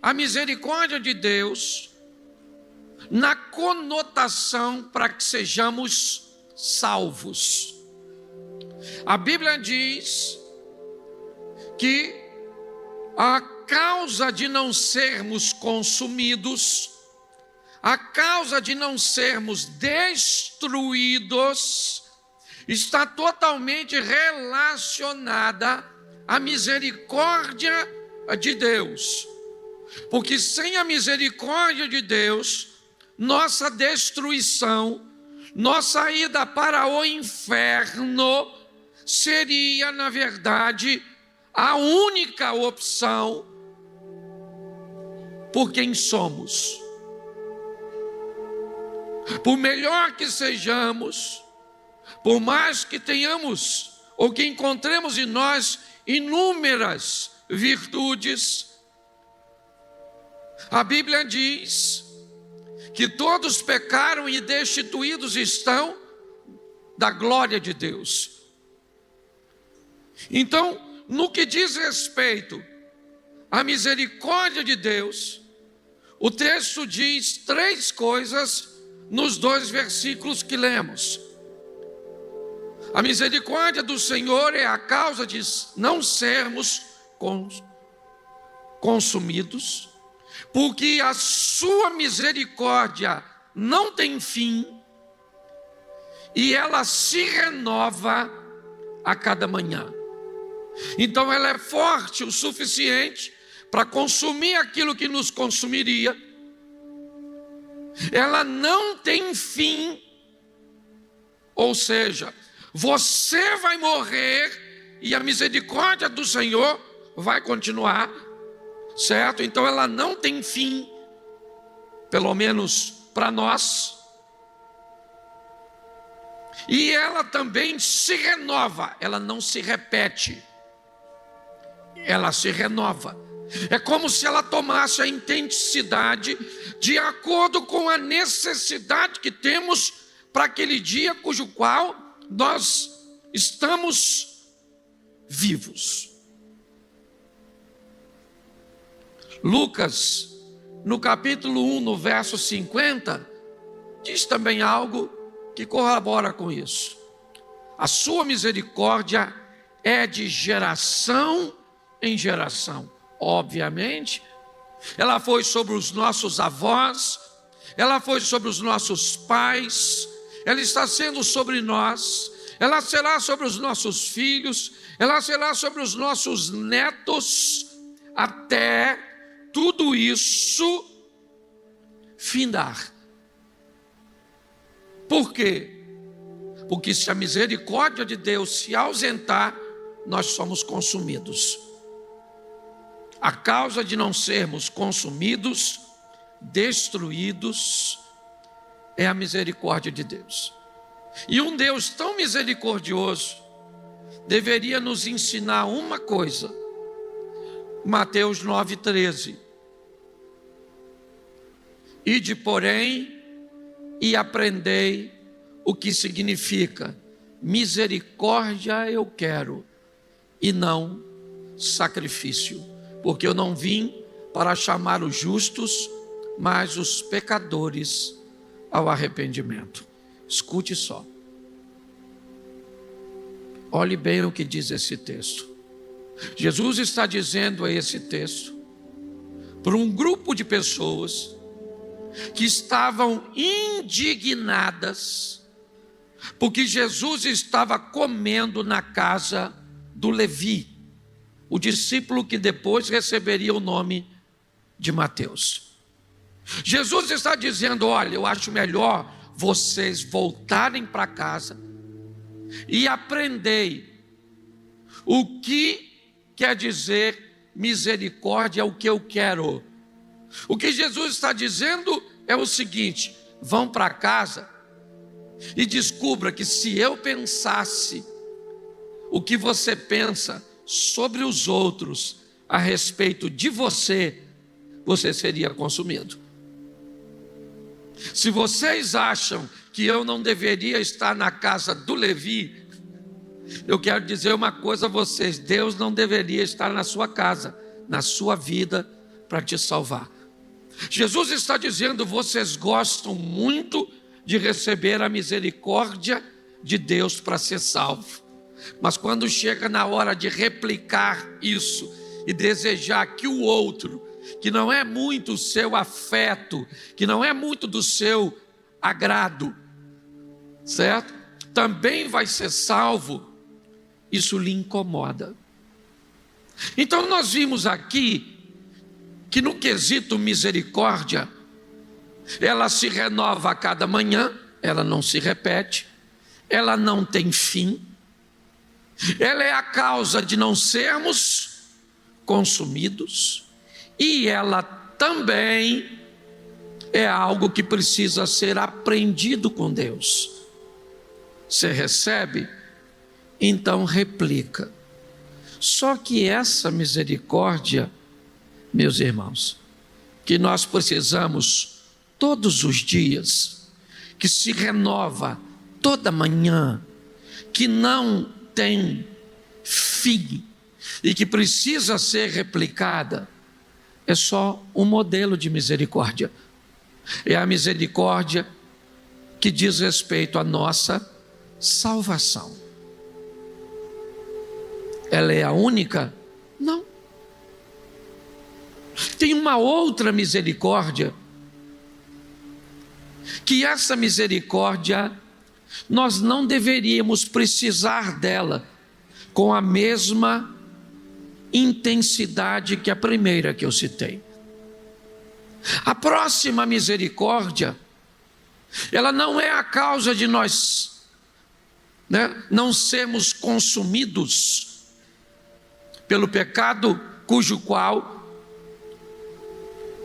a misericórdia de Deus na conotação para que sejamos salvos. A Bíblia diz que a causa de não sermos consumidos, a causa de não sermos destruídos, está totalmente relacionada à misericórdia de Deus. Porque sem a misericórdia de Deus, nossa destruição, nossa ida para o inferno, seria, na verdade, a única opção por quem somos. Por melhor que sejamos, por mais que tenhamos ou que encontremos em nós inúmeras virtudes, a Bíblia diz que todos pecaram e destituídos estão da glória de Deus. Então, no que diz respeito à misericórdia de Deus, o texto diz 3 coisas nos 2 versículos que lemos. A misericórdia do Senhor é a causa de não sermos consumidos, porque a sua misericórdia não tem fim e ela se renova a cada manhã. Então ela é forte o suficiente para consumir aquilo que nos consumiria. Ela não tem fim, ou seja, você vai morrer e a misericórdia do Senhor vai continuar, certo? Então ela não tem fim, pelo menos para nós. E ela também se renova, ela não se repete, ela se renova. É como se ela tomasse a intensidade de acordo com a necessidade que temos para aquele dia cujo qual nós estamos vivos. Lucas, no capítulo 1, no verso 50, diz também algo que corrobora com isso. A sua misericórdia é de geração em geração. Obviamente, ela foi sobre os nossos avós, ela foi sobre os nossos pais, ela está sendo sobre nós, ela será sobre os nossos filhos, ela será sobre os nossos netos, até tudo isso findar. Por quê? Porque se a misericórdia de Deus se ausentar, nós somos consumidos. A causa de não sermos consumidos, destruídos, é a misericórdia de Deus. E um Deus tão misericordioso deveria nos ensinar uma coisa. Mateus 9,13. Ide, porém, e aprendei o que significa misericórdia eu quero, e não sacrifício. Porque eu não vim para chamar os justos, mas os pecadores ao arrependimento. Escute só. Olhe bem o que diz esse texto. Jesus está dizendo a esse texto para um grupo de pessoas que estavam indignadas porque Jesus estava comendo na casa do Levi, o discípulo que depois receberia o nome de Mateus. Jesus está dizendo: olha, eu acho melhor vocês voltarem para casa e aprendei o que quer dizer misericórdia, é o que eu quero. O que Jesus está dizendo é o seguinte: vão para casa e descubra que se eu pensasse o que você pensa sobre os outros a respeito de você, você seria consumido. Se vocês acham que eu não deveria estar na casa do Levi, eu quero dizer uma coisa a vocês: Deus não deveria estar na sua casa, na sua vida, para te salvar. Jesus está dizendo: vocês gostam muito de receber a misericórdia de Deus para ser salvo, mas quando chega na hora de replicar isso e desejar que o outro, que não é muito o seu afeto, que não é muito do seu agrado, certo? Também vai ser salvo, isso lhe incomoda. Então nós vimos aqui que no quesito misericórdia, ela se renova a cada manhã, ela não se repete, ela não tem fim, ela é a causa de não sermos consumidos, e ela também é algo que precisa ser aprendido com Deus. Você recebe, então replica. Só que essa misericórdia, meus irmãos, que nós precisamos todos os dias, que se renova toda manhã, que não tem fim e que precisa ser replicada, é só um modelo de misericórdia. É a misericórdia que diz respeito à nossa salvação. Ela é a única? Não. Tem uma outra misericórdia, que essa misericórdia nós não deveríamos precisar dela com a mesma intensidade que a primeira que eu citei. A próxima misericórdia, ela não é a causa de nós, não sermos consumidos pelo pecado cujo qual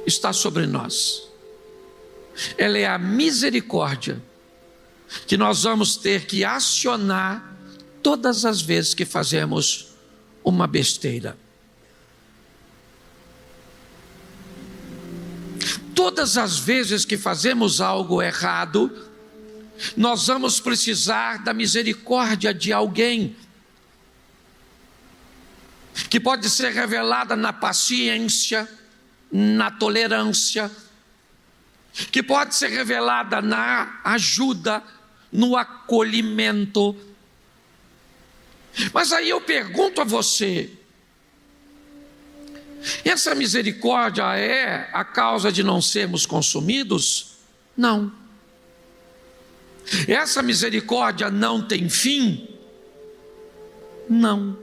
está sobre nós. Ela é a misericórdia que nós vamos ter que acionar todas as vezes que fazemos uma besteira. Todas as vezes que fazemos algo errado, nós vamos precisar da misericórdia de alguém, que pode ser revelada na paciência, na tolerância, que pode ser revelada na ajuda, no acolhimento. Mas aí eu pergunto a você: essa misericórdia é a causa de não sermos consumidos? Não. Essa misericórdia não tem fim? Não.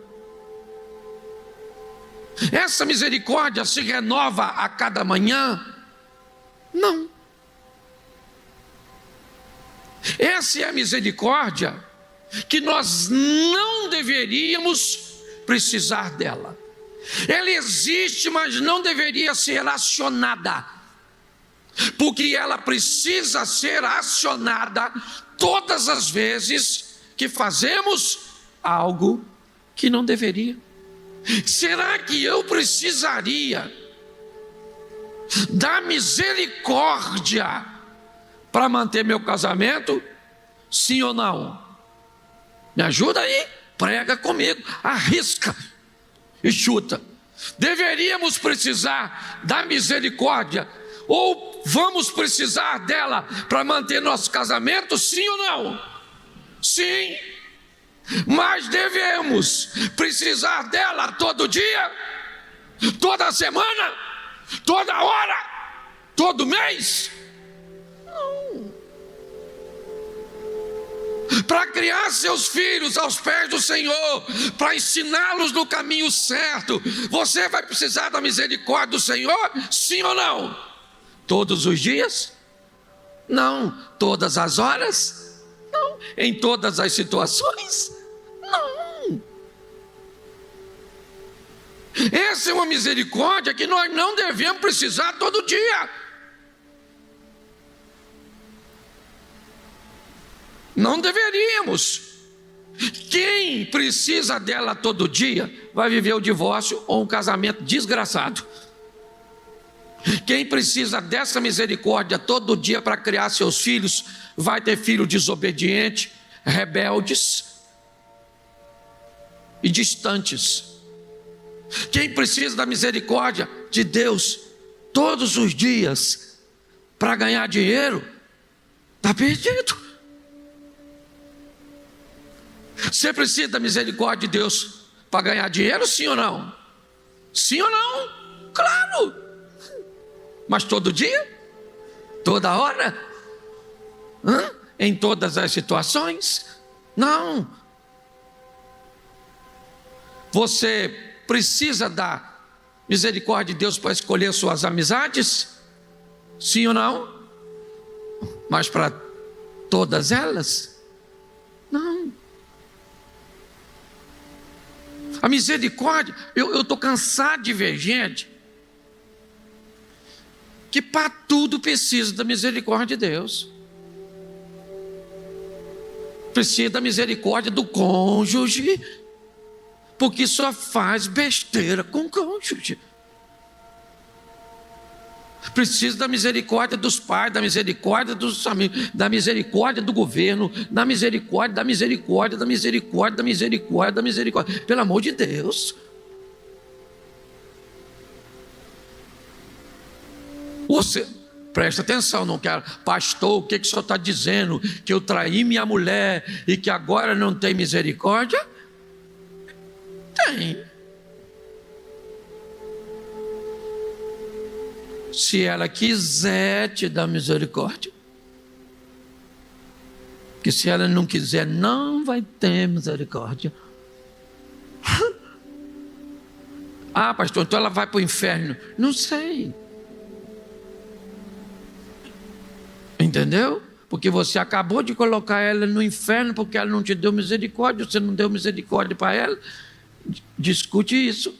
Essa misericórdia se renova a cada manhã? Não. Essa é a misericórdia que nós não deveríamos precisar dela. Ela existe, mas não deveria ser acionada, porque ela precisa ser acionada todas as vezes que fazemos algo que não deveria. Será que eu precisaria da misericórdia para manter meu casamento? Sim ou não? Me ajuda aí, prega comigo, arrisca e chuta. Deveríamos precisar da misericórdia, ou vamos precisar dela para manter nosso casamento? Sim ou não? Sim. Mas devemos precisar dela todo dia, toda semana, toda hora, todo mês? Não. Para criar seus filhos aos pés do Senhor, para ensiná-los no caminho certo, você vai precisar da misericórdia do Senhor? Sim ou não? Todos os dias? Não. Todas as horas? Não. Em todas as situações? Não. Essa é uma misericórdia que nós não devemos precisar todo dia. Não deveríamos. Quem precisa dela todo dia vai viver o divórcio ou um casamento desgraçado. Quem precisa dessa misericórdia todo dia para criar seus filhos vai ter filhos desobedientes, rebeldes e distantes. Quem precisa da misericórdia de Deus todos os dias para ganhar dinheiro, está perdido. Você precisa da misericórdia de Deus para ganhar dinheiro, sim ou não? Sim ou não? Claro. Mas todo dia? Toda hora? Em todas as situações? Não. Você precisa da misericórdia de Deus para escolher suas amizades? Sim ou não? Mas para todas elas? Não. A misericórdia, eu estou cansado de ver gente que para tudo precisa da misericórdia de Deus. Precisa da misericórdia do cônjuge, porque só faz besteira com o cônjuge. Precisa da misericórdia dos pais, da misericórdia dos amigos, da misericórdia do governo, da misericórdia, da misericórdia, da misericórdia, da misericórdia, da misericórdia. Pelo amor de Deus. Você, presta atenção, não quero. Pastor, o que o senhor está dizendo? Que eu traí minha mulher e que agora não tem misericórdia? Tem. Se ela quiser te dar misericórdia. Porque se ela não quiser, não vai ter misericórdia. Ah, pastor, então ela vai para o inferno. Não sei. Entendeu? Porque você acabou de colocar ela no inferno porque ela não te deu misericórdia, você não deu misericórdia para ela. Discute isso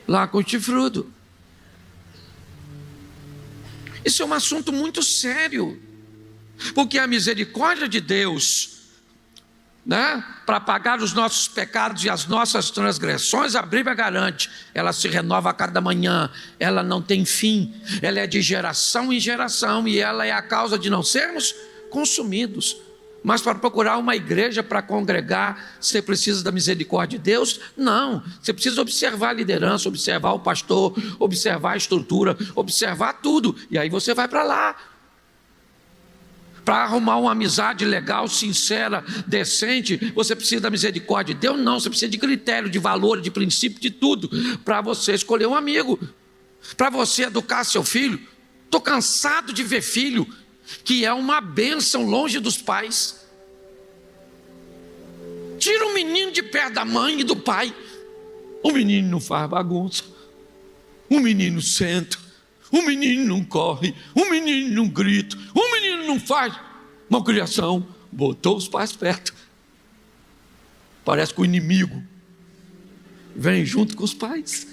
lá com o chifrudo. Isso é um assunto muito sério, porque a misericórdia de Deus, né, para pagar os nossos pecados e as nossas transgressões, a Bíblia garante, ela se renova a cada manhã, ela não tem fim, ela é de geração em geração e ela é a causa de não sermos consumidos. Mas para procurar uma igreja para congregar, você precisa da misericórdia de Deus? Não, você precisa observar a liderança, observar o pastor, observar a estrutura, observar tudo, e aí você vai para lá. Para arrumar uma amizade legal, sincera, decente, você precisa da misericórdia de Deus? Não, você precisa de critério, de valor, de princípio, de tudo, para você escolher um amigo, para você educar seu filho. Estou cansado de ver filho que é uma bênção longe dos pais. Tira o menino de perto da mãe e do pai. O menino não faz bagunça, o menino senta, o menino não corre, o menino não grita, o menino não faz malcriação. Botou os pais perto. Parece que o inimigo vem junto com os pais.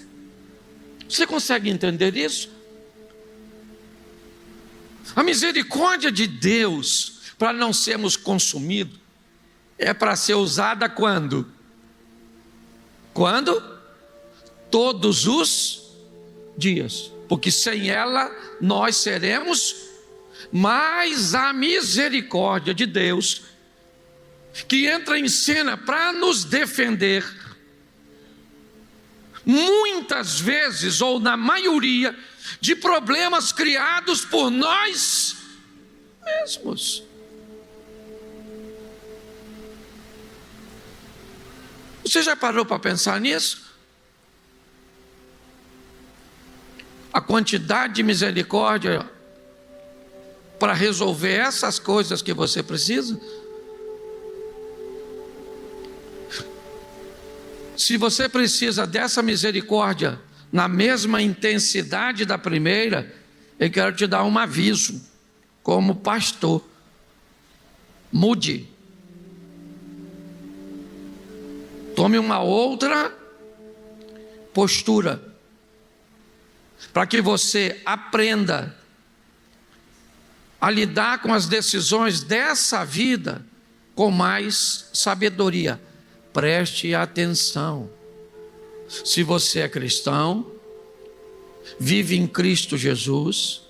Você consegue entender isso? A misericórdia de Deus, para não sermos consumidos, é para ser usada quando? Quando? Todos os dias. Porque sem ela nós seremos, mas a misericórdia de Deus, que entra em cena para nos defender, muitas vezes, ou na maioria, de problemas criados por nós mesmos. Você já parou para pensar nisso? A quantidade de misericórdia para resolver essas coisas que você precisa? Se você precisa dessa misericórdia na mesma intensidade da primeira, eu quero te dar um aviso, como pastor: mude. Tome uma outra postura, para que você aprenda a lidar com as decisões dessa vida com mais sabedoria. Preste atenção. Se você é cristão, vive em Cristo Jesus,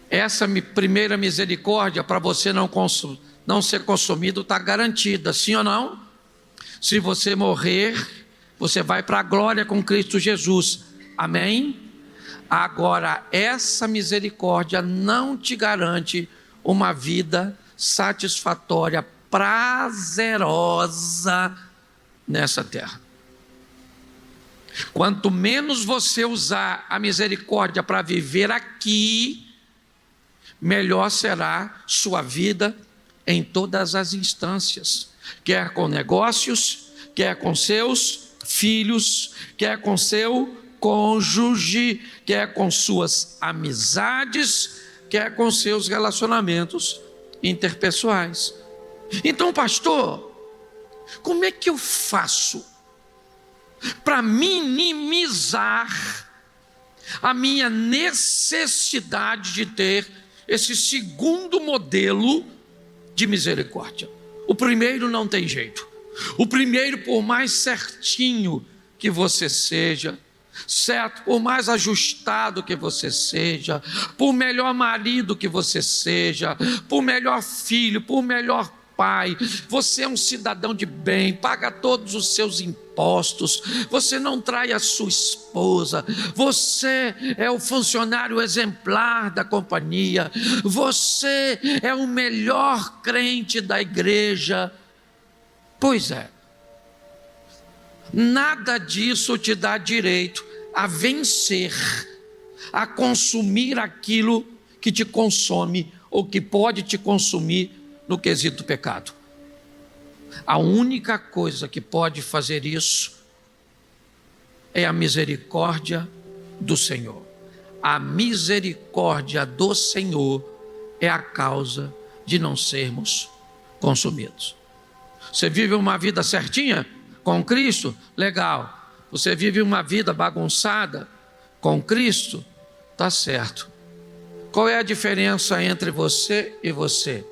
essa primeira misericórdia para você não ser consumido está garantida, sim ou não? Se você morrer, você vai para a glória com Cristo Jesus. Amém? Agora, essa misericórdia não te garante uma vida satisfatória, prazerosa nessa terra. Quanto menos você usar a misericórdia para viver aqui, melhor será sua vida em todas as instâncias, quer com negócios, quer com seus filhos, quer com seu cônjuge, quer com suas amizades, quer com seus relacionamentos interpessoais. Então, pastor, como é que eu faço para minimizar a minha necessidade de ter esse segundo modelo de misericórdia? O primeiro não tem jeito. O primeiro, por mais certinho que você seja, certo? Por mais ajustado que você seja, por melhor marido que você seja, por melhor filho, por melhor pai, você é um cidadão de bem, paga todos os seus impostos, você não trai a sua esposa, você é o funcionário exemplar da companhia, você é o melhor crente da igreja. Pois é, nada disso te dá direito a vencer, a consumir aquilo que te consome ou que pode te consumir no quesito pecado. A única coisa que pode fazer isso é a misericórdia do Senhor. A misericórdia do Senhor é a causa de não sermos consumidos. Você vive uma vida certinha com Cristo? Legal. Você vive uma vida bagunçada com Cristo? Tá certo. Qual é a diferença entre você e você?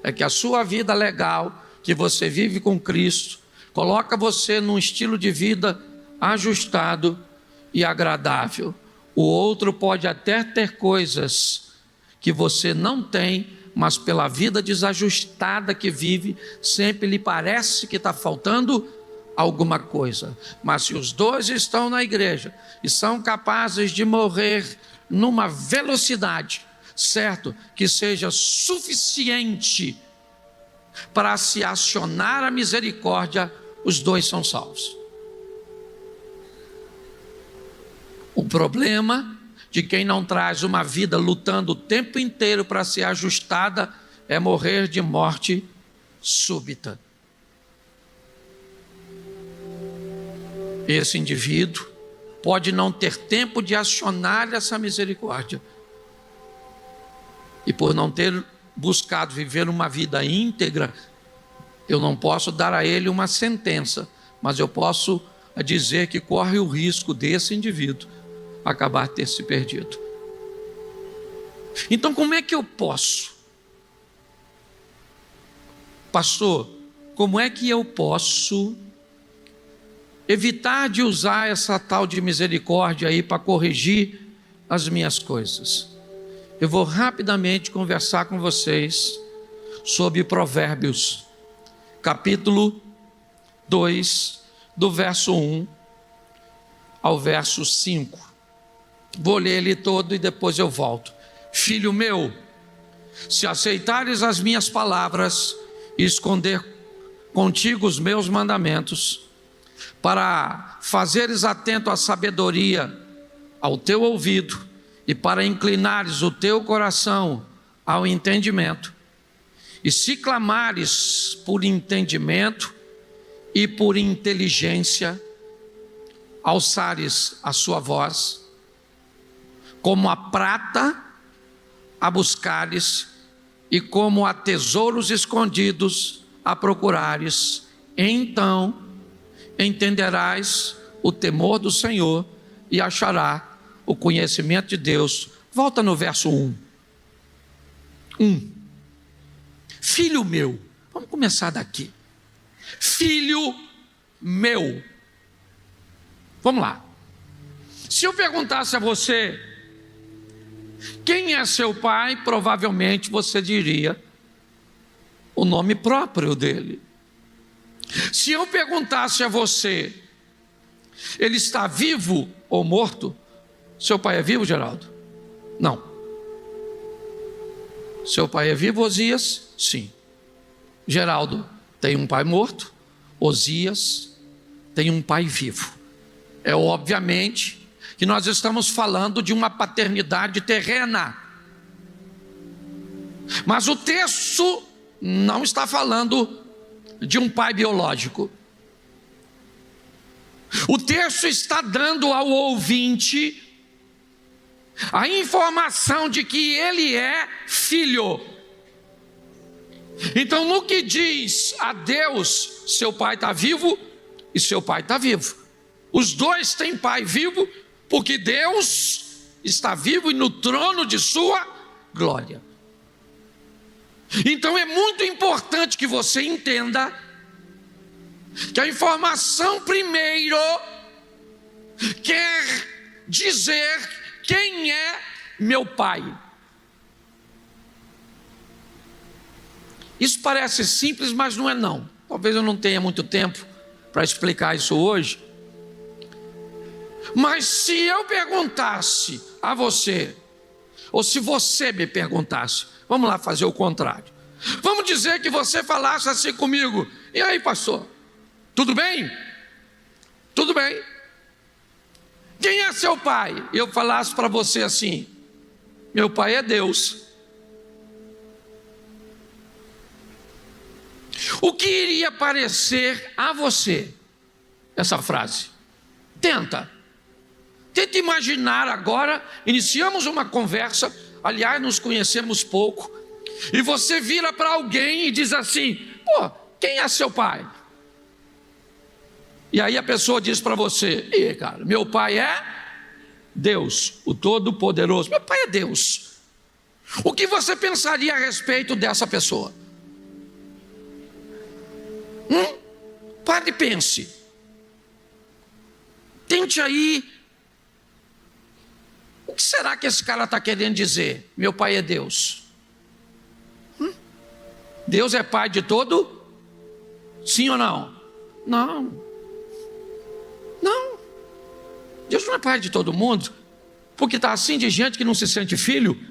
É que a sua vida legal, que você vive com Cristo, coloca você num estilo de vida ajustado e agradável. O outro pode até ter coisas que você não tem, mas pela vida desajustada que vive, sempre lhe parece que está faltando alguma coisa. Mas se os dois estão na igreja e são capazes de morrer numa velocidade, certo, que seja suficiente para se acionar a misericórdia, os dois são salvos. O problema de quem não traz uma vida lutando o tempo inteiro para ser ajustada é morrer de morte súbita. Esse indivíduo pode não ter tempo de acionar essa misericórdia. E por não ter buscado viver uma vida íntegra, eu não posso dar a ele uma sentença, mas eu posso dizer que corre o risco desse indivíduo acabar ter se perdido. Então, como é que eu posso? Pastor, como é que eu posso evitar de usar essa tal de misericórdia aí para corrigir as minhas coisas? Eu vou rapidamente conversar com vocês sobre Provérbios, capítulo 2, do verso 1 ao verso 5. Vou ler ele todo e depois eu volto. Filho meu, se aceitares as minhas palavras e esconder contigo os meus mandamentos, para fazeres atento à sabedoria ao teu ouvido, e para inclinares o teu coração ao entendimento, e se clamares por entendimento e por inteligência, alçares a sua voz, como a prata a buscares, e como a tesouros escondidos a procurares, então entenderás o temor do Senhor e achará o conhecimento de Deus. Volta no verso 1. Filho meu, vamos começar daqui. Filho meu. Vamos lá. Se eu perguntasse a você quem é seu pai, provavelmente você diria o nome próprio dele. Se eu perguntasse a você, ele está vivo ou morto? Seu pai é vivo, Geraldo? Não. Seu pai é vivo, Osias? Sim. Geraldo tem um pai morto, Osias tem um pai vivo. É obviamente que nós estamos falando de uma paternidade terrena. Mas o texto não está falando de um pai biológico. O texto está dando ao ouvinte a informação de que ele é filho. Então, no que diz a Deus, seu pai está vivo e seu pai está vivo. Os dois têm pai vivo, porque Deus está vivo e no trono de sua glória. Então é muito importante que você entenda que a informação primeiro quer dizer quem é meu pai. Isso parece simples, mas não é não. Talvez eu não tenha muito tempo para explicar isso hoje. Mas se eu perguntasse a você, ou se você me perguntasse, vamos lá fazer o contrário. Vamos dizer que você falasse assim comigo: e aí, pastor, tudo bem? Tudo bem. Quem é seu pai? E eu falasse para você assim: meu pai é Deus. O que iria parecer a você essa frase? Tenta imaginar agora. Iniciamos uma conversa, aliás, nos conhecemos pouco, e você vira para alguém e diz assim: pô, quem é seu pai? E aí a pessoa diz para você: cara, meu pai é Deus, o Todo-Poderoso. Meu pai é Deus. O que você pensaria a respeito dessa pessoa? Pare e pense. Tente aí. O que será que esse cara está querendo dizer? Meu pai é Deus. Deus é pai de todo? Sim ou não? Não. Não. Deus não é pai de todo mundo. Porque está assim de gente que não se sente filho.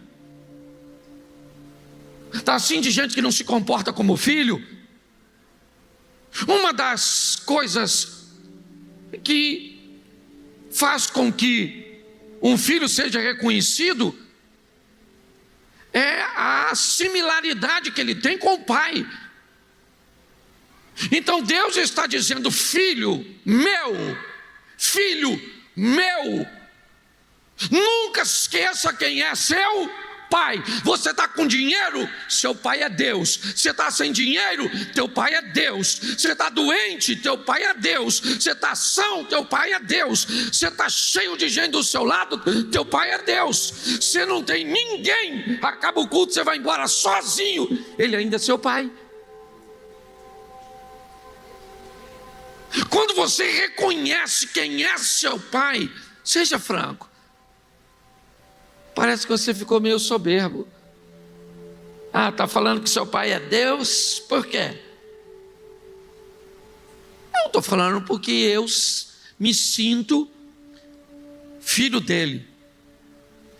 Está assim de gente que não se comporta como filho. Uma das coisas que faz com que um filho seja reconhecido é a similaridade que ele tem com o pai. Então Deus está dizendo: filho meu, nunca esqueça quem é seu pai. Você está com dinheiro? Seu pai é Deus. Você está sem dinheiro? Teu pai é Deus. Você está doente? Teu pai é Deus. Você está são? Teu pai é Deus. Você está cheio de gente do seu lado? Teu pai é Deus. Você não tem ninguém, acaba o culto, você vai embora sozinho, ele ainda é seu pai. Quando você reconhece quem é seu pai, seja franco, parece que você ficou meio soberbo. Está falando que seu pai é Deus? Por quê? Não, estou falando porque eu me sinto filho dele.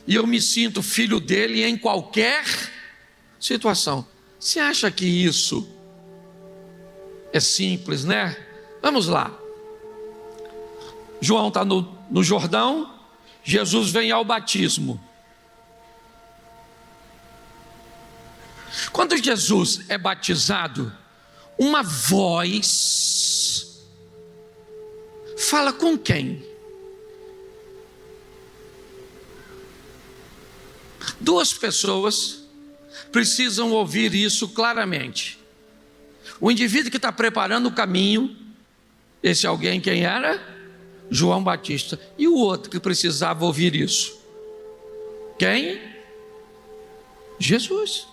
E eu me sinto filho dele em qualquer situação. Você acha que isso é simples, né? Vamos lá. João está no Jordão. Jesus vem ao batismo. Quando Jesus é batizado, uma voz fala com quem? Duas pessoas precisam ouvir isso claramente. O indivíduo que está preparando o caminho, esse alguém quem era? João Batista. E o outro que precisava ouvir isso? Quem? Jesus.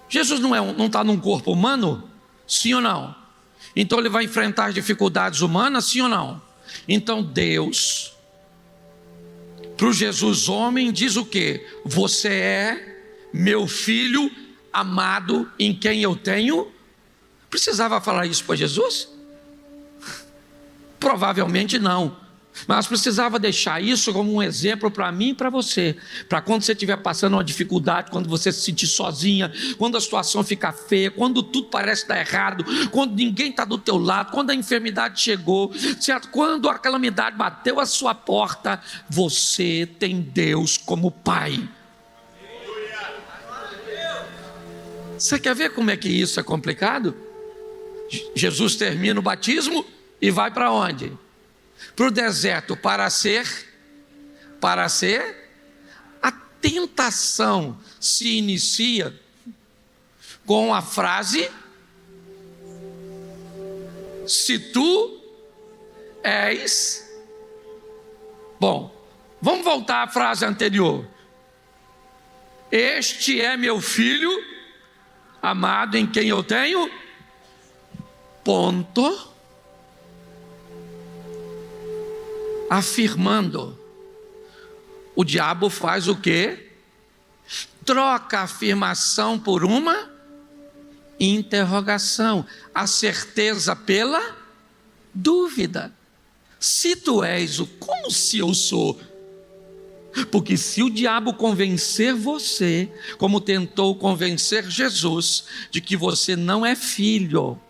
Jesus não está num corpo humano? Sim ou não? Então ele vai enfrentar dificuldades humanas? Sim ou não? Então Deus, para o Jesus homem, diz o quê? Você é meu filho amado, em quem eu tenho. Precisava falar isso para Jesus? Provavelmente não. Mas precisava deixar isso como um exemplo para mim e para você, para quando você estiver passando uma dificuldade, quando você se sentir sozinha, quando a situação ficar feia, quando tudo parece dar errado, quando ninguém está do teu lado, quando a enfermidade chegou, certo? Quando a calamidade bateu a sua porta, você tem Deus como Pai. Você quer ver como é que isso é complicado? Jesus termina o batismo e vai para onde? Para o deserto, para ser, a tentação se inicia com a frase: se tu és. Bom, vamos voltar à frase anterior. Este é meu filho amado, em quem eu tenho ponto. Afirmando. O diabo faz o quê? Troca a afirmação por uma interrogação, a certeza pela dúvida. Se tu és o, como se eu sou? Porque se o diabo convencer você, como tentou convencer Jesus, de que você não é filho,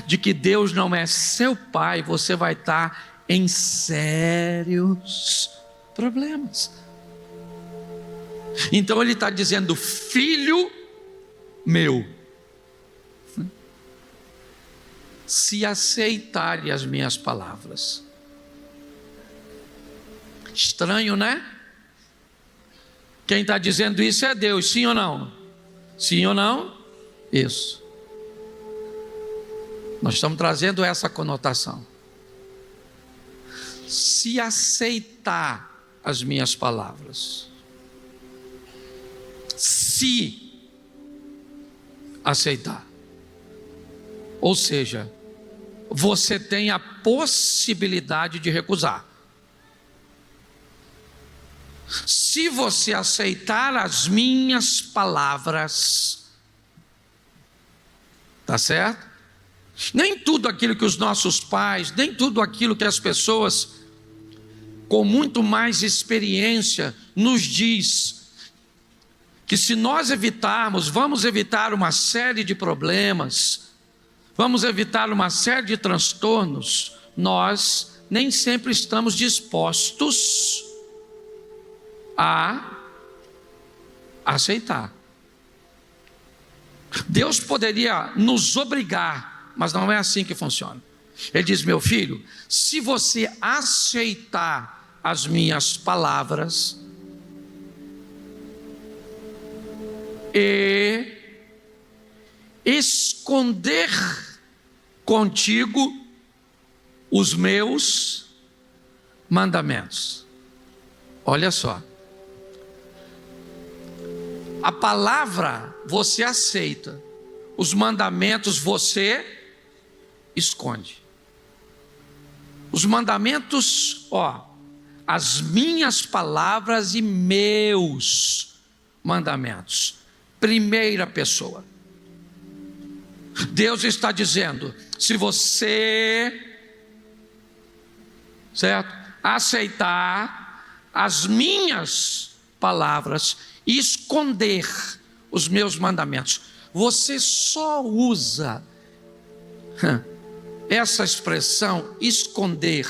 de que Deus não é seu pai, você vai estar em sérios problemas. Então ele está dizendo: filho meu, se aceitarem as minhas palavras. Estranho, né? Quem está dizendo isso é Deus, sim ou não? Sim ou não? Isso. Nós estamos trazendo essa conotação. Se aceitar as minhas palavras, se aceitar, ou seja, você tem a possibilidade de recusar. Se você aceitar as minhas palavras, tá certo? Nem tudo aquilo que os nossos pais, nem tudo aquilo que as pessoas com muito mais experiência nos diz, que se nós evitarmos, vamos evitar uma série de problemas, vamos evitar uma série de transtornos, nós nem sempre estamos dispostos a aceitar. Deus poderia nos obrigar, mas não é assim que funciona. Ele diz: meu filho, se você aceitar as minhas palavras e esconder contigo os meus mandamentos. Olha só, a palavra você aceita, os mandamentos você esconde. Os mandamentos, as minhas palavras e meus mandamentos. Primeira pessoa. Deus está dizendo: se você, certo, aceitar as minhas palavras e esconder os meus mandamentos, você só usa essa expressão esconder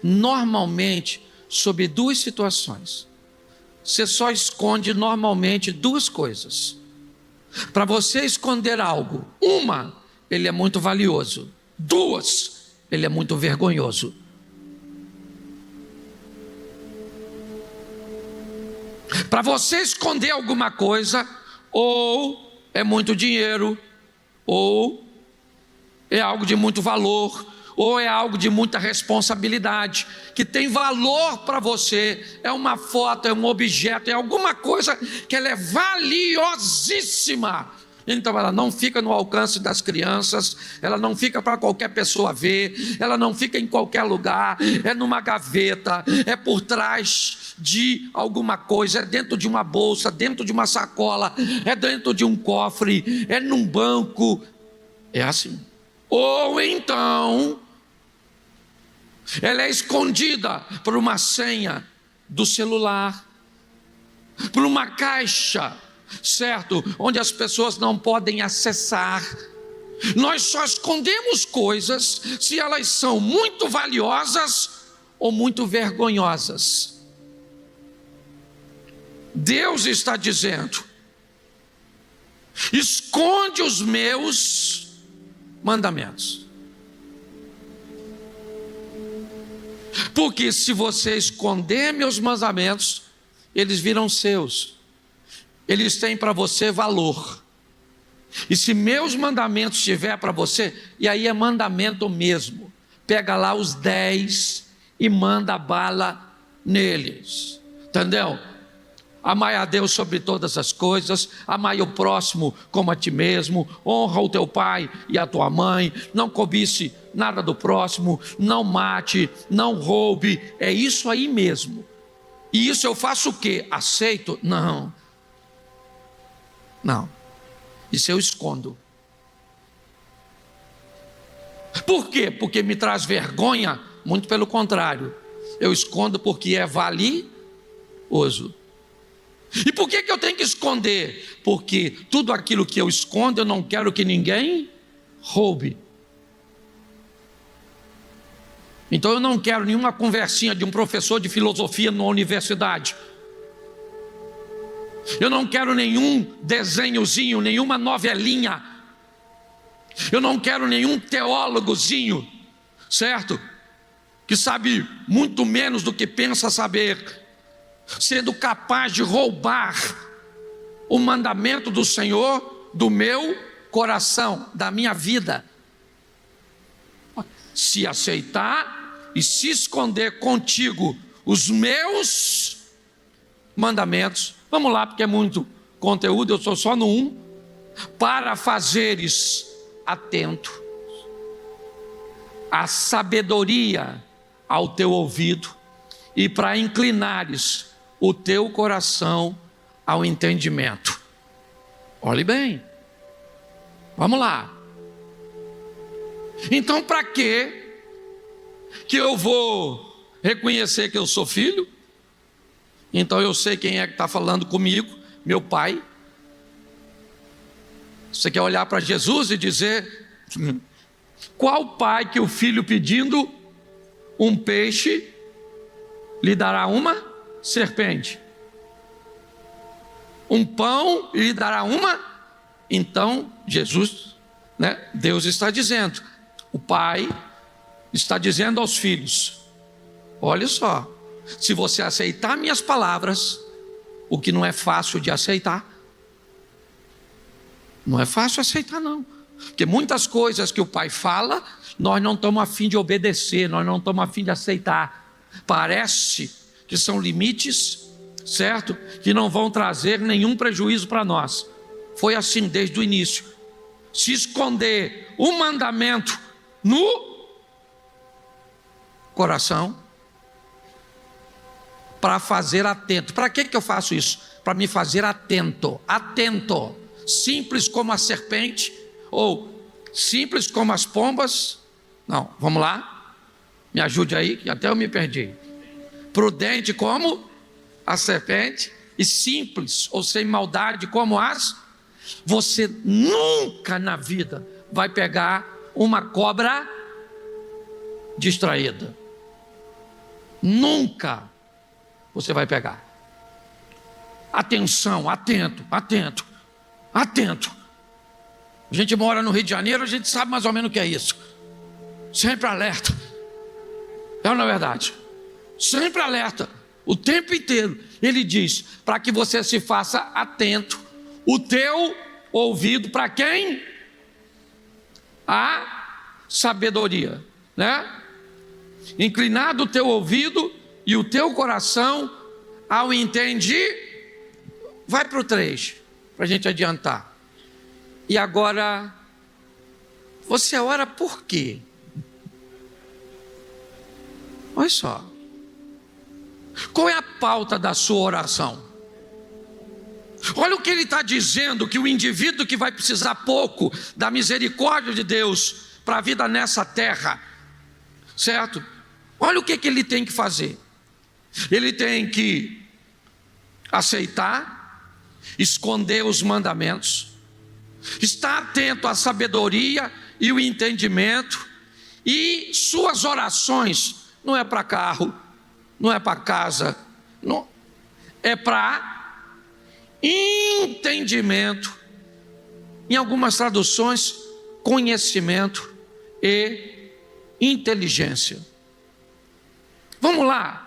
normalmente sobre duas situações. Você só esconde normalmente duas coisas. Para você esconder algo, uma, ele é muito valioso. Duas, ele é muito vergonhoso. Para você esconder alguma coisa, ou é muito dinheiro, ou é algo de muito valor, ou é algo de muita responsabilidade, que tem valor para você, é uma foto, é um objeto, é alguma coisa que ela é valiosíssima. Então ela não fica no alcance das crianças, ela não fica para qualquer pessoa ver, ela não fica em qualquer lugar, é numa gaveta, é por trás de alguma coisa, é dentro de uma bolsa, dentro de uma sacola, é dentro de um cofre, é num banco, é assim. Ou então ela é escondida por uma senha do celular, por uma caixa, certo? Onde as pessoas não podem acessar. Nós só escondemos coisas se elas são muito valiosas ou muito vergonhosas. Deus está dizendo: esconde os meus mandamentos. Porque se você esconder meus mandamentos, eles viram seus. Eles têm para você valor. E se meus mandamentos tiver para você, e aí é mandamento mesmo, pega lá os 10 e manda bala neles. Entendeu? Amai a Deus sobre todas as coisas, amai o próximo como a ti mesmo, honra o teu pai e a tua mãe, não cobice nada do próximo, não mate, não roube. É isso aí mesmo. E isso eu faço o quê? Aceito? Não. Isso eu escondo. Por quê? Porque me traz vergonha? Muito pelo contrário. Eu escondo porque é valioso. E por que eu tenho que esconder? Porque tudo aquilo que eu escondo, eu não quero que ninguém roube. Então eu não quero nenhuma conversinha de um professor de filosofia numa universidade. Eu não quero nenhum desenhozinho, nenhuma novelinha. Eu não quero nenhum teólogozinho, certo? Que sabe muito menos do que pensa saber, sendo capaz de roubar o mandamento do Senhor do meu coração, da minha vida. Se aceitar e se esconder contigo os meus mandamentos, vamos lá, porque é muito conteúdo, eu estou só no 1. Para fazeres atento a sabedoria ao teu ouvido e para inclinares o teu coração ao entendimento. Olhe bem, vamos lá. Então, para que eu vou reconhecer que eu sou filho? Então eu sei quem é que está falando comigo, meu pai. Você quer olhar para Jesus e dizer: qual pai que o filho pedindo um peixe lhe dará uma serpente? Um pão lhe dará uma? Então Jesus, Deus está dizendo, o pai está dizendo aos filhos: olha só, se você aceitar minhas palavras, o que não é fácil de aceitar, não é fácil aceitar não, porque muitas coisas que o pai fala, nós não estamos a fim de obedecer, nós não estamos a fim de aceitar. Parece que são limites, certo? Que não vão trazer nenhum prejuízo para nós. Foi assim desde o início. Se esconder o mandamento no coração, para fazer atento. Para que eu faço isso? Para me fazer atento. Atento. Simples como a serpente, ou simples como as pombas. Não, vamos lá. Me ajude aí, que até eu me perdi. Prudente como a serpente e simples ou sem maldade como as. Você nunca na vida vai pegar uma cobra distraída. Nunca você vai pegar. Atenção, atento. A gente mora no Rio de Janeiro, a gente sabe mais ou menos o que é isso. Sempre alerta. É ou não é verdade? Sempre alerta, o tempo inteiro. Ele diz, para que você se faça atento, o teu ouvido para quem? A sabedoria, Inclinado o teu ouvido e o teu coração ao entender. Vai para o 3, para a gente adiantar. E agora, você ora por quê? Olha só. Qual é a pauta da sua oração? Olha o que ele está dizendo, que o indivíduo que vai precisar pouco da misericórdia de Deus para a vida nessa terra, certo? Olha o que ele tem que fazer. Ele tem que aceitar, esconder os mandamentos, estar atento à sabedoria e o entendimento, e suas orações não é para carro, não é para casa, não, é para entendimento, em algumas traduções, conhecimento e inteligência. Vamos lá,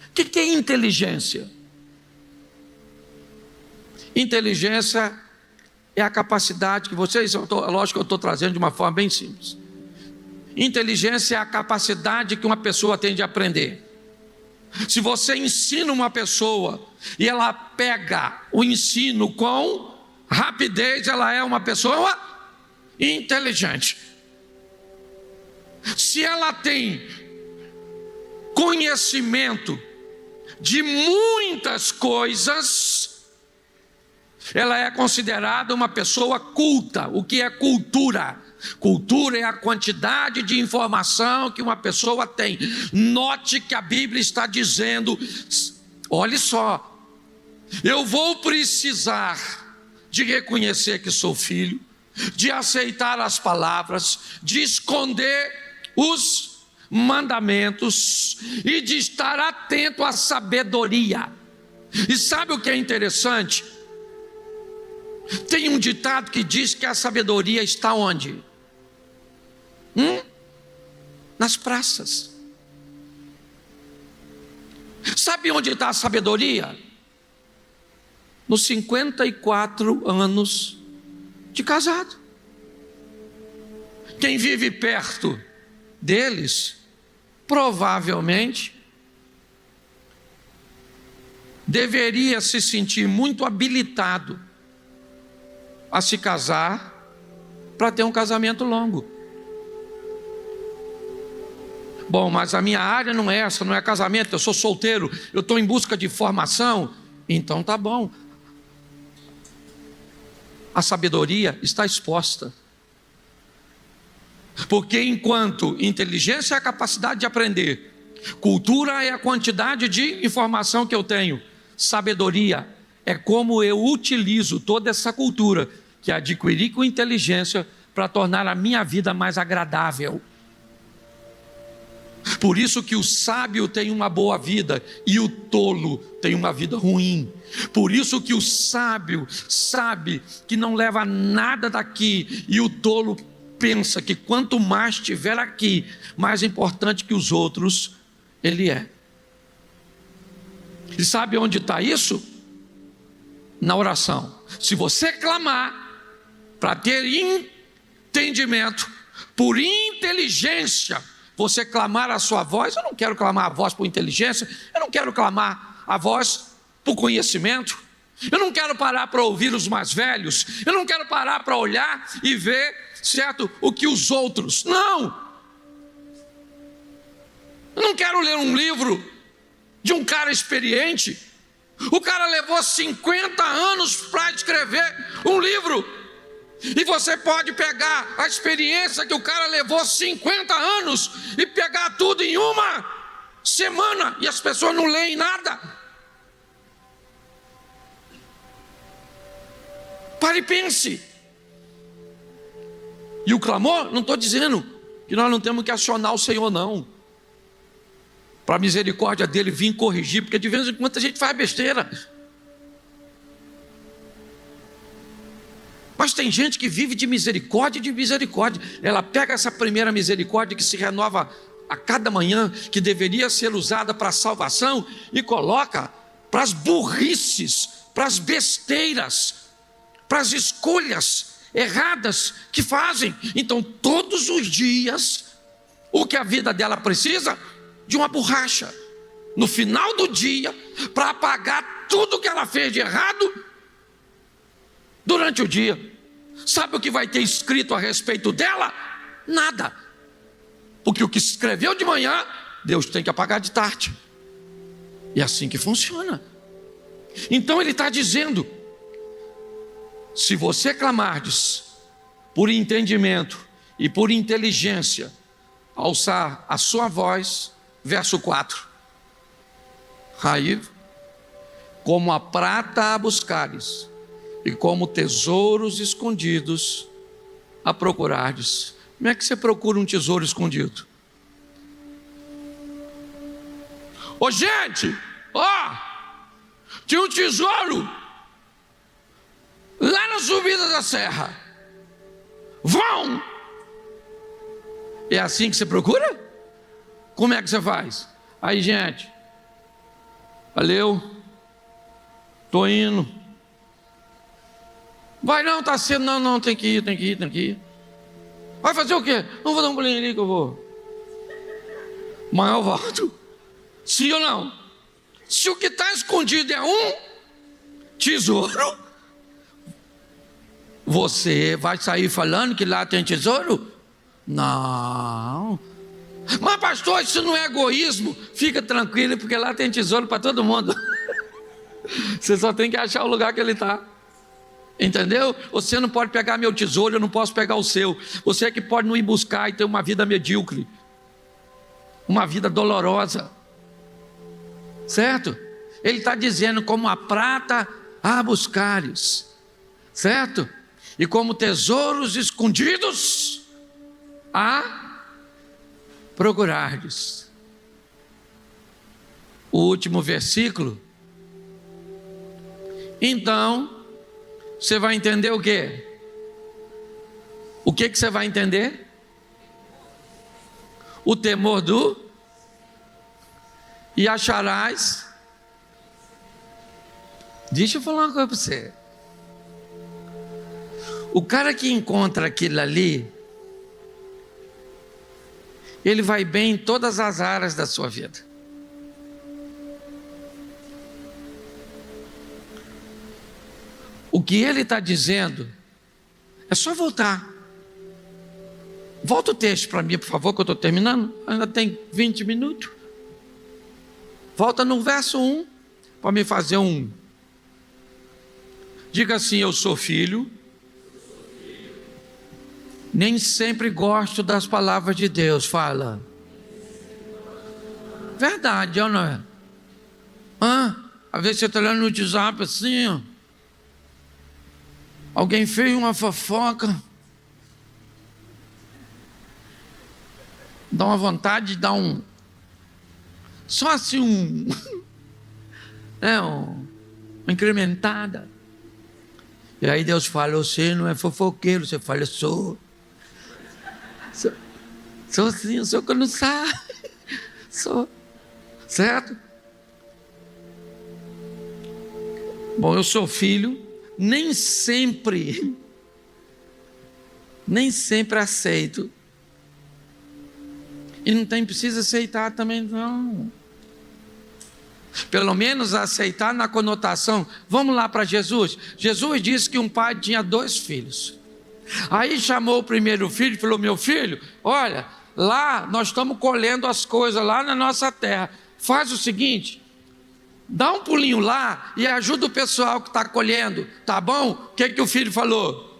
o que é inteligência? Inteligência é a capacidade que vocês, lógico que eu estou trazendo de uma forma bem simples. Inteligência é a capacidade que uma pessoa tem de aprender. Se você ensina uma pessoa e ela pega o ensino com rapidez, ela é uma pessoa inteligente. Se ela tem conhecimento de muitas coisas, ela é considerada uma pessoa culta. O que é cultura? Cultura é a quantidade de informação que uma pessoa tem. Note que a Bíblia está dizendo, olhe só, eu vou precisar de reconhecer que sou filho, de aceitar as palavras, de esconder os mandamentos e de estar atento à sabedoria. E sabe o que é interessante? Tem um ditado que diz que a sabedoria está onde? Nas praças. Sabe onde está a sabedoria? Nos 54 anos de casado. Quem vive perto deles, provavelmente, deveria se sentir muito habilitado a se casar para ter um casamento longo. Bom, mas a minha área não é essa, não é casamento, eu sou solteiro, eu estou em busca de formação. Então tá bom. A sabedoria está exposta. Porque enquanto inteligência é a capacidade de aprender, cultura é a quantidade de informação que eu tenho, sabedoria é como eu utilizo toda essa cultura que adquiri com inteligência para tornar a minha vida mais agradável. Por isso que o sábio tem uma boa vida e o tolo tem uma vida ruim. Por isso que o sábio sabe que não leva nada daqui e o tolo pensa que quanto mais tiver aqui, mais importante que os outros ele é. E sabe onde está isso? Na oração. Se você clamar para ter entendimento, por inteligência, você clamar a sua voz. Eu não quero clamar a voz por inteligência, eu não quero clamar a voz por conhecimento, eu não quero parar para ouvir os mais velhos, eu não quero parar para olhar e ver, certo, o que os outros, não, eu não quero ler um livro de um cara experiente. O cara levou 50 anos para escrever um livro, e você pode pegar a experiência que o cara levou 50 anos e pegar tudo em uma semana, e as pessoas não leem nada. Pare e pense. E o clamor, não estou dizendo que nós não temos que acionar o Senhor, não, para a misericórdia dele vir corrigir, porque de vez em quando a gente faz besteira. Mas tem gente que vive de misericórdia e de misericórdia. Ela pega essa primeira misericórdia que se renova a cada manhã, que deveria ser usada para a salvação, e coloca para as burrices, para as besteiras, para as escolhas erradas que fazem. Então todos os dias, o que a vida dela precisa? De uma borracha no final do dia, para apagar tudo que ela fez de errado durante o dia. Sabe o que vai ter escrito a respeito dela? Nada. Porque o que escreveu de manhã, Deus tem que apagar de tarde. E é assim que funciona. Então ele está dizendo: se você clamardes por entendimento e por inteligência, alçar a sua voz, verso 4. Aí, como a prata a buscares, e como tesouros escondidos a procurares. Como é que você procura um tesouro escondido? Ô gente, tinha um tesouro lá na subida da serra. Vão! É assim que você procura? Como é que você faz? Aí, gente, valeu, tô indo. Vai não, tá cedo, não, tem que ir. Vai fazer o quê? Não vou dar um pulinho ali que eu vou. Mas eu volto. Sim ou não? Se o que está escondido é um tesouro, você vai sair falando que lá tem tesouro? Não. Mas pastor, isso não é egoísmo. Fica tranquilo, porque lá tem tesouro para todo mundo. Você só tem que achar o lugar que ele está. Entendeu? Você não pode pegar meu tesouro, eu não posso pegar o seu. Você é que pode não ir buscar e ter uma vida medíocre, uma vida dolorosa, certo? Ele está dizendo, como a prata a buscares, certo? E como tesouros escondidos a procurares. O último versículo. Então você vai entender o quê? O que você vai entender? O temor do... E acharás... Deixa eu falar uma coisa para você. O cara que encontra aquilo ali, ele vai bem em todas as áreas da sua vida. O que ele está dizendo é só voltar. Volta o texto para mim, por favor, que eu estou terminando. Ainda tem 20 minutos. Volta no verso 1 para me fazer um. Diga assim: eu sou filho. Nem sempre gosto das palavras de Deus. Fala. Verdade, ou não é? Às vezes você está olhando no WhatsApp assim, ó. Alguém fez uma fofoca, dá uma vontade de dar um, só assim uma incrementada. E aí Deus fala: você não é fofoqueiro. Você fala: sou sim, sou que eu não sabe. Sou, certo? Bom, eu sou filho. Nem sempre aceito. E não precisa aceitar também, não. Pelo menos aceitar na conotação. Vamos lá para Jesus. Jesus disse que um pai tinha 2 filhos. Aí chamou o primeiro filho e falou: meu filho, olha, lá nós estamos colhendo as coisas lá na nossa terra. Faz o seguinte, dá um pulinho lá e ajuda o pessoal que está colhendo, tá bom? O que o filho falou?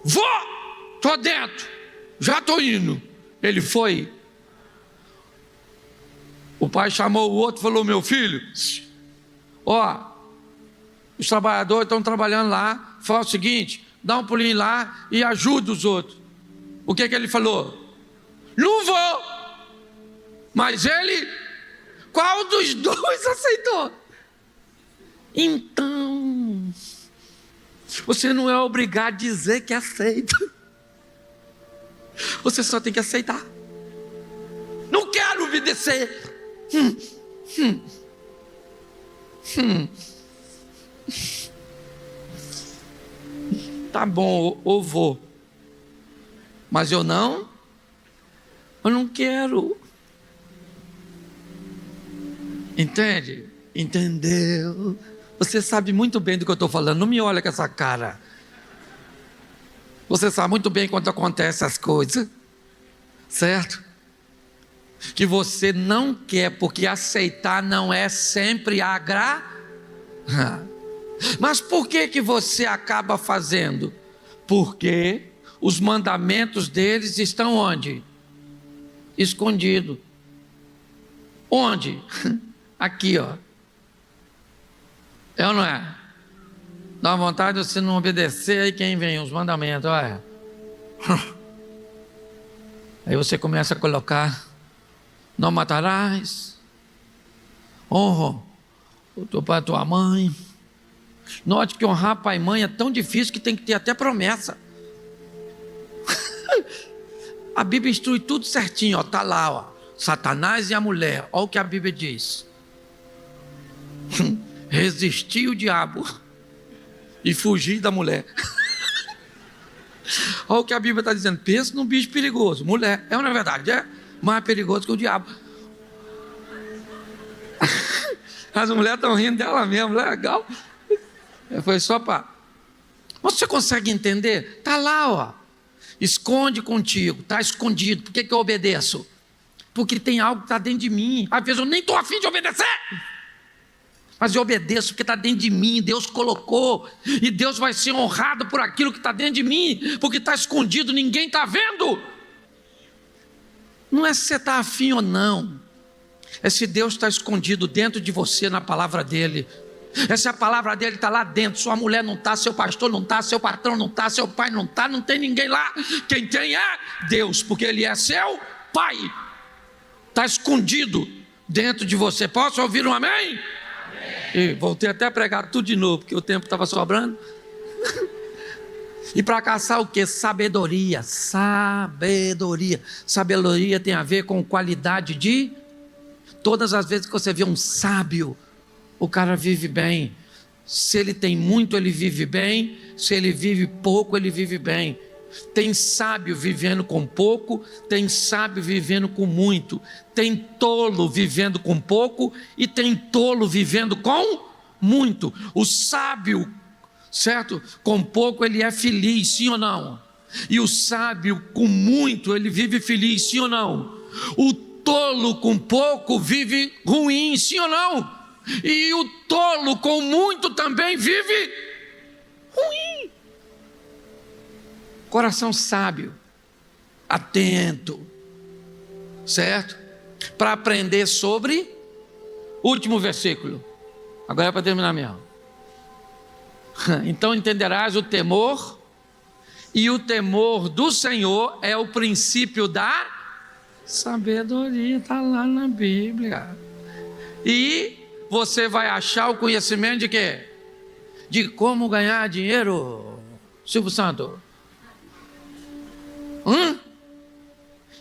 Vou, estou dentro, já estou indo. Ele foi. O pai chamou o outro e falou: meu filho, os trabalhadores estão trabalhando lá, faz o seguinte, dá um pulinho lá e ajuda os outros. O que ele falou? Não vou. Mas ele... Qual dos 2 aceitou? Então, você não é obrigado a dizer que aceita. Você só tem que aceitar. Não quero obedecer. Tá bom, eu vou. Mas eu não quero. Entende? Entendeu? Você sabe muito bem do que eu estou falando. Não me olha com essa cara. Você sabe muito bem quando acontecem essas coisas, certo? Que você não quer, porque aceitar não é sempre agradar. Mas por que você acaba fazendo? Porque os mandamentos deles estão onde? escondido. Onde? Aqui, ó. É ou não é? Dá vontade de você não obedecer, aí quem vem? Os mandamentos, olha. Aí você começa a colocar: não matarás, honra o teu pai e a tua mãe. Note que honrar pai e mãe é tão difícil que tem que ter até promessa. A Bíblia instrui tudo certinho, ó, tá lá, ó, Satanás e a mulher. Olha o que a Bíblia diz: resistir o diabo e fugir da mulher. Olha o que a Bíblia está dizendo. Pensa num bicho perigoso. Mulher, é ou não é verdade? É mais perigoso que o diabo. As mulheres estão rindo dela mesmo, legal. Foi só para... Você consegue entender? Está lá, ó. Esconde contigo, está escondido. Por que eu obedeço? Porque tem algo que está dentro de mim. Às vezes eu nem estou afim de obedecer, mas eu obedeço porque está dentro de mim. Deus colocou, e Deus vai ser honrado por aquilo que está dentro de mim, porque está escondido, ninguém está vendo. Não é se você está afim ou não, é se Deus está escondido dentro de você na palavra dele. É se a palavra dele está lá dentro. Sua mulher não está, seu pastor não está, seu patrão não está, seu pai não está, não tem ninguém lá. Quem tem é Deus, porque ele é seu pai. Está escondido dentro de você. Posso ouvir um amém? E voltei até a pregar tudo de novo, porque o tempo estava sobrando. E para caçar o que? Sabedoria. Sabedoria. Sabedoria tem a ver com qualidade de... Todas as vezes que você vê um sábio, o cara vive bem. Se ele tem muito, ele vive bem. Se ele vive pouco, ele vive bem. Tem sábio vivendo com pouco, tem sábio vivendo com muito, tem tolo vivendo com pouco e tem tolo vivendo com muito. O sábio, certo? Com pouco ele é feliz, sim ou não? E o sábio com muito ele vive feliz, sim ou não? O tolo com pouco vive ruim, sim ou não? E o tolo com muito também vive ruim. Coração sábio, atento, certo? Para aprender sobre, último versículo, agora é para terminar mesmo. Então entenderás o temor, e o temor do Senhor é o princípio da sabedoria, está lá na Bíblia. E você vai achar o conhecimento de quê? De como ganhar dinheiro, Silvio Santos.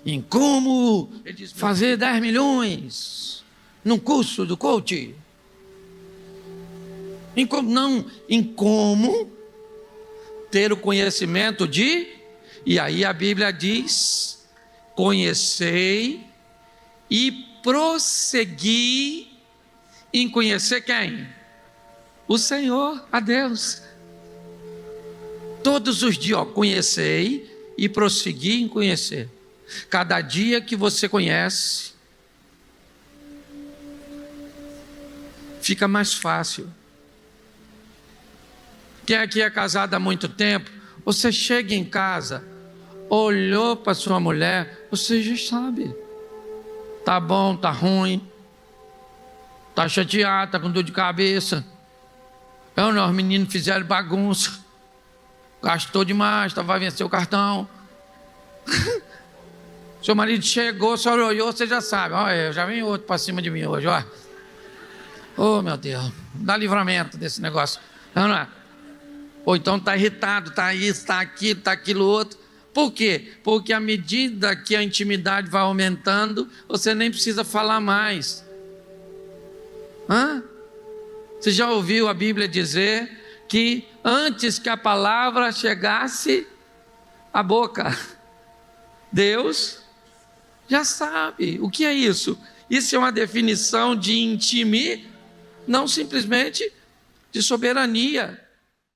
Em como fazer 10 milhões num curso do coach. Em como ter o conhecimento de... E aí a Bíblia diz: conhecei e prossegui em conhecer quem? O Senhor, a Deus. Todos os dias, ó, conhecei e prossegui em conhecer. Cada dia que você conhece, fica mais fácil. Quem aqui é casado há muito tempo, você chega em casa, olhou para sua mulher, você já sabe. Tá bom, tá ruim, tá chateado, tá com dor de cabeça. Os meninos fizeram bagunça, gastou demais, vai vencer o cartão. Seu marido chegou, só olhou, você já sabe. Olha, já vem outro para cima de mim hoje, ó. Oh, meu Deus, dá livramento desse negócio. Não é? Ou então está irritado, está isso, está aquilo, está aquilo outro. Por quê? Porque à medida que a intimidade vai aumentando, você nem precisa falar mais. Você já ouviu a Bíblia dizer que antes que a palavra chegasse à boca, Deus já sabe. O que é isso? Isso é uma definição de intimidade, não simplesmente de soberania.